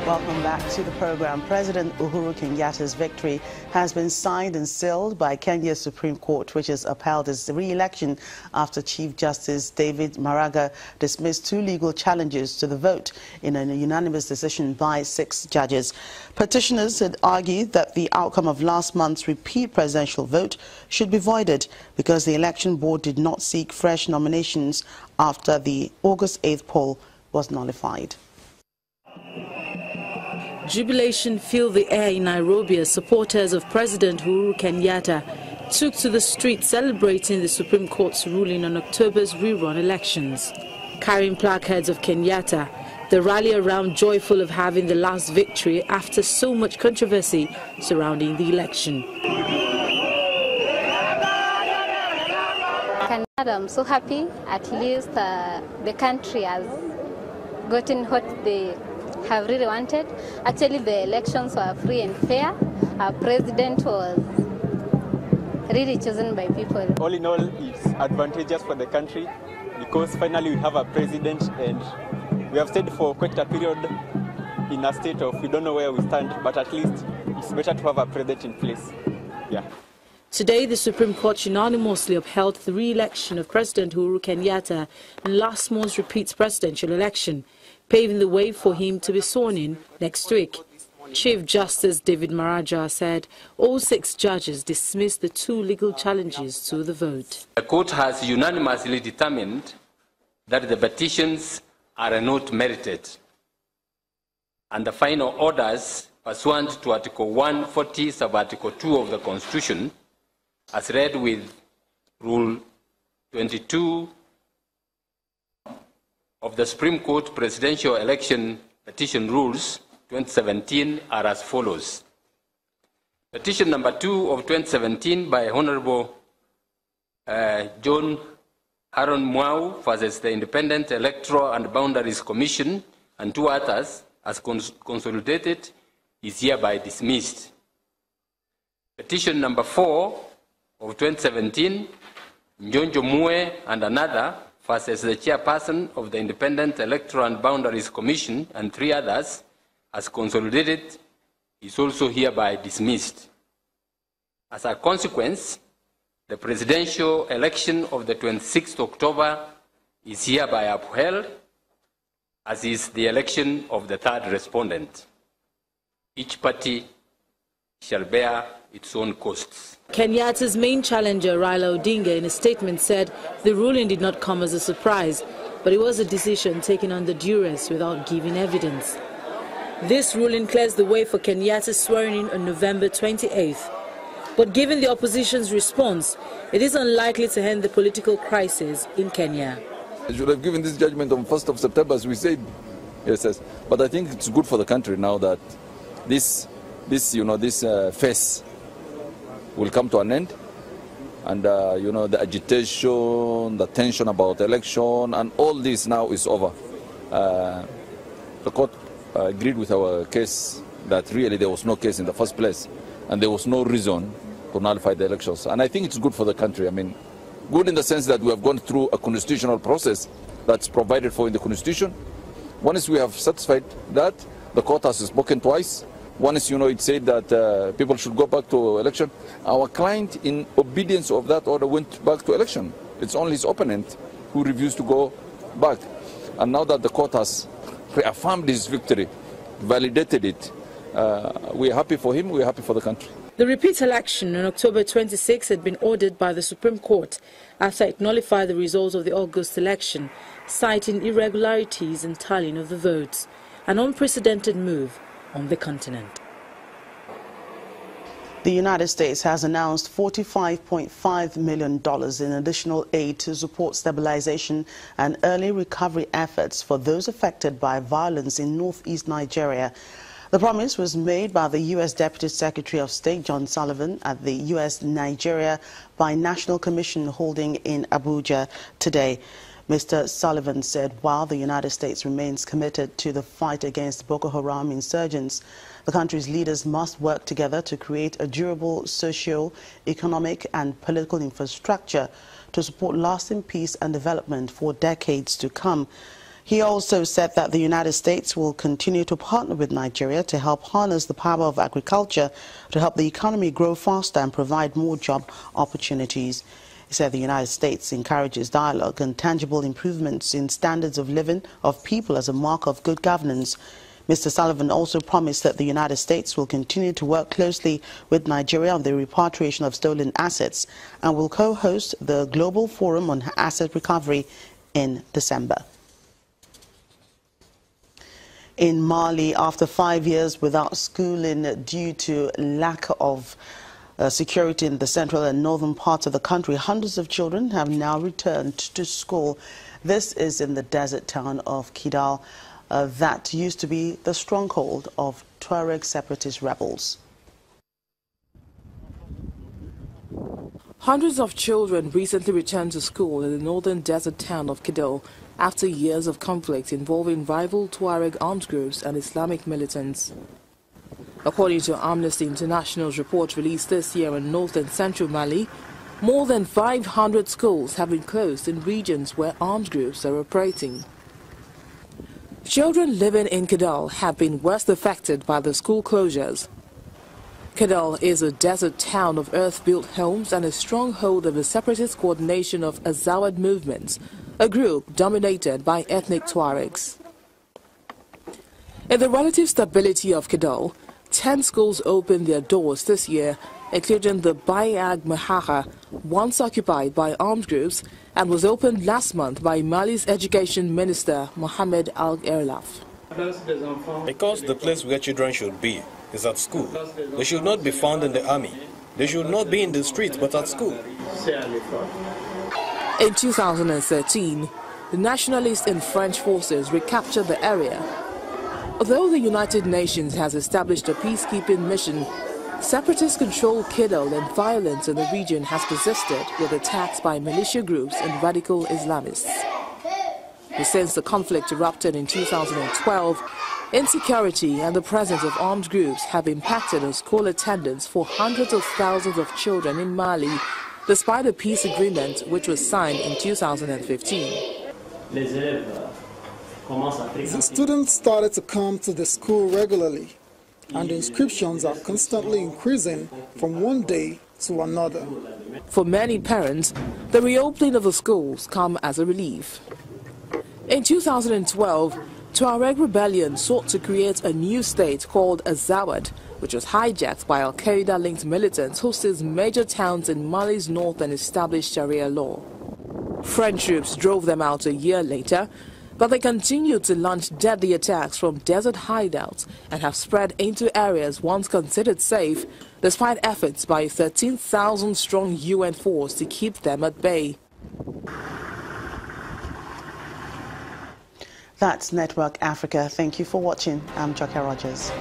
Welcome back to the program. President Uhuru Kenyatta's victory has been signed and sealed by Kenya's Supreme Court, which has upheld his re-election after Chief Justice David Maraga dismissed two legal challenges to the vote in a unanimous decision by 6 judges. Petitioners had argued that the outcome of last month's repeat presidential vote should be voided because the election board did not seek fresh nominations after the August 8th poll was nullified. Jubilation filled the air in Nairobi as supporters of President Uhuru Kenyatta took to the streets celebrating the Supreme Court's ruling on October's rerun elections. Carrying placards of Kenyatta, the rally around joyful of having the last victory after so much controversy surrounding the election. Kenyatta, I'm so happy. At least the country has gotten what they have really wanted. Actually, the elections were free and fair. Our president was really chosen by people. All in all, it's advantageous for the country because finally we have a president, and we have stayed for quite a period in a state of we don't know where we stand, but at least it's better to have a president in place. Yeah. Today, the Supreme Court unanimously upheld the re-election of President Uhuru Kenyatta in last month's repeat presidential election, paving the way for him to be sworn in next week. Chief Justice David Maraga said all 6 judges dismissed the 2 legal challenges to the vote. The court has unanimously determined that the petitions are not merited, and the final orders pursuant to Article 140 sub-Article 2 of the Constitution, as read with Rule 22 of the Supreme Court Presidential Election Petition Rules 2017 are as follows. Petition number 2 of 2017 by Honorable John Aaron Mwau versus the Independent Electoral and Boundaries Commission and 2 others as consolidated is hereby dismissed. Petition number 4 of 2017, Njonjo Mue and another versus the chairperson of the Independent Electoral and Boundaries Commission and 3 others as consolidated is also hereby dismissed. As a consequence, the presidential election of the 26th October is hereby upheld, as is the election of the 3rd respondent. Each party shall bear its own costs. Kenyatta's main challenger, Raila Odinga, in a statement said the ruling did not come as a surprise, but it was a decision taken under duress without giving evidence. This ruling clears the way for Kenyatta's swearing-in on November 28th. But given the opposition's response, it is unlikely to end the political crisis in Kenya. I should have given this judgment on 1st of September, as we said. Yes. But I think it's good for the country now that this phase will come to an end, and the agitation, the tension about election, and all this now is over. The court agreed with our case that really there was no case in the first place, and there was no reason to nullify the elections. And I think it's good for the country. I mean, good in the sense that we have gone through a constitutional process that's provided for in the Constitution. Once we have satisfied that, the court has spoken twice. Once, it said that people should go back to election. Our client, in obedience of that order, went back to election. It's only his opponent who refused to go back. And now that the court has reaffirmed his victory, validated it, we're happy for him, we're happy for the country. The repeat election on October 26 had been ordered by the Supreme Court after it nullified the results of the August election, citing irregularities in tallying of the votes, an unprecedented move on the continent. The United States has announced $45.5 million in additional aid to support stabilization and early recovery efforts for those affected by violence in northeast Nigeria. The promise was made by the U.S. Deputy Secretary of State John Sullivan at the U.S.-Nigeria Binational Commission holding in Abuja today. Mr. Sullivan said while the United States remains committed to the fight against Boko Haram insurgents, the country's leaders must work together to create a durable socio, economic and political infrastructure to support lasting peace and development for decades to come. He also said that the United States will continue to partner with Nigeria to help harness the power of agriculture to help the economy grow faster and provide more job opportunities. He said the United States encourages dialogue and tangible improvements in standards of living of people as a mark of good governance. Mr. Sullivan also promised that the United States will continue to work closely with Nigeria on the repatriation of stolen assets and will co-host the Global Forum on Asset Recovery in December. In Mali, after 5 years without schooling due to lack of security in the central and northern parts of the country, hundreds of children have now returned to school. This is in the desert town of Kidal, that used to be the stronghold of Tuareg separatist rebels. Hundreds of children recently returned to school in the northern desert town of Kidal after years of conflict involving rival Tuareg armed groups and Islamic militants. According to Amnesty International's report released this year in north and central Mali, more than 500 schools have been closed in regions where armed groups are operating. Children living in Kidal have been worst affected by the school closures. Kidal is a desert town of earth-built homes and a stronghold of the separatist coordination of Azawad movements, a group dominated by ethnic Tuaregs. In the relative stability of Kidal, 10 schools opened their doors this year, including the Bayag Mahara, once occupied by armed groups, and was opened last month by Mali's Education Minister Mohamed Al-Erlaf. Because the place where children should be is at school. They should not be found in the army. They should not be in the streets but at school. In 2013, the nationalists and French forces recaptured the area. Although the United Nations has established a peacekeeping mission, separatist control Kidal and violence in the region has persisted with attacks by militia groups and radical Islamists. Since the conflict erupted in 2012, insecurity and the presence of armed groups have impacted on school attendance for hundreds of thousands of children in Mali, despite a peace agreement which was signed in 2015. The students started to come to the school regularly, and the inscriptions are constantly increasing from one day to another. For many parents, the reopening of the schools come as a relief. In 2012, Tuareg rebellion sought to create a new state called Azawad, which was hijacked by Al-Qaeda-linked militants who seized major towns in Mali's north and established Sharia law. French troops drove them out a year later, but they continued to launch deadly attacks from desert hideouts and have spread into areas once considered safe, despite efforts by a 13,000-strong UN force to keep them at bay. That's Network Africa. Thank you for watching. I'm Joker Rogers.